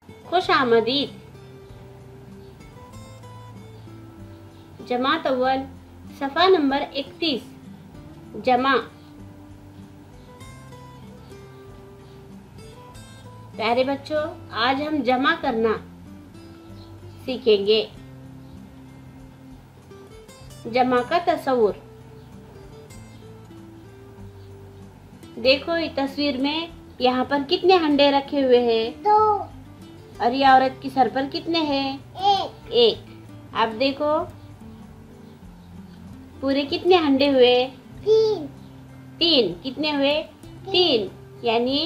खुश आमदीद। जमात अव्वल सफ़ा नंबर 31। जमा। प्यारे बच्चों, आज हम जमा करना सीखेंगे। जमा का तस्वुर। देखो इस तस्वीर में यहाँ पर कितने अंडे रखे हुए हैं? 2। और ये औरत की सर पर कितने हैं? 1। आप देखो पूरे कितने अंडे हुए? 3। कितने हुए? 3। यानी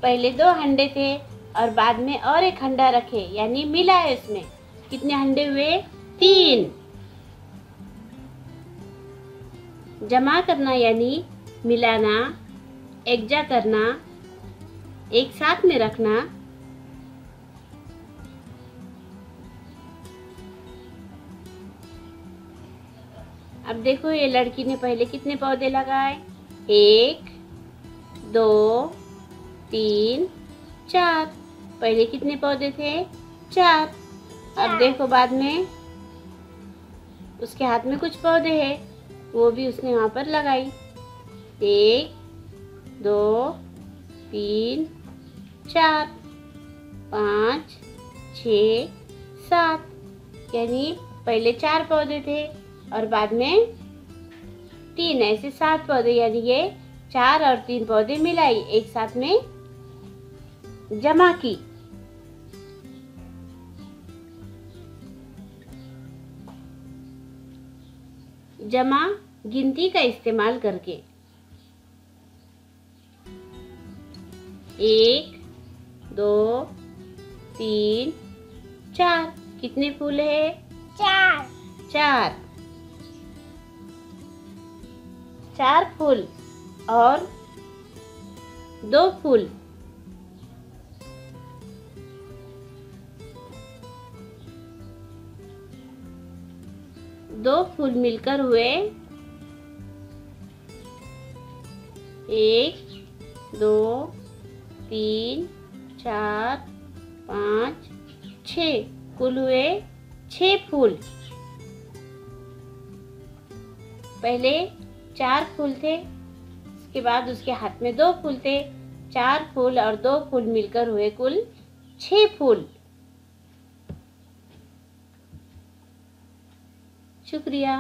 पहले 2 अंडे थे और बाद में और एक अंडा रखे, यानी मिला है इसमें। कितने अंडे हुए? 3। जमा करना यानी मिलाना, एकजा करना, एक साथ में रखना। अब देखो ये लड़की ने पहले कितने पौधे लगाए? 1, 2, 3, 4। पहले कितने पौधे थे? 4। अब देखो बाद में उसके हाथ में कुछ पौधे हैं, वो भी उसने वहां पर लगाई। 1, 2, 3, 4, 5, 6, 7। यानी पहले 4 पौधे थे और बाद में 3, ऐसे 7 पौधे। यानी ये 4 और 3 पौधे मिलाई, एक साथ में जमा की। जमा गिनती का इस्तेमाल करके। 1, 2, 3, 4। कितने फूल है? 4। 4 फूल और 2 फूल। दो फूल मिलकर हुए 1, 2, 3, 4, 5, 6। कुल हुए 6 फूल। पहले 4 फूल थे, उसके बाद उसके हाथ में 2 फूल थे। 4 फूल और 2 फूल मिलकर हुए कुल 6 फूल। शुक्रिया।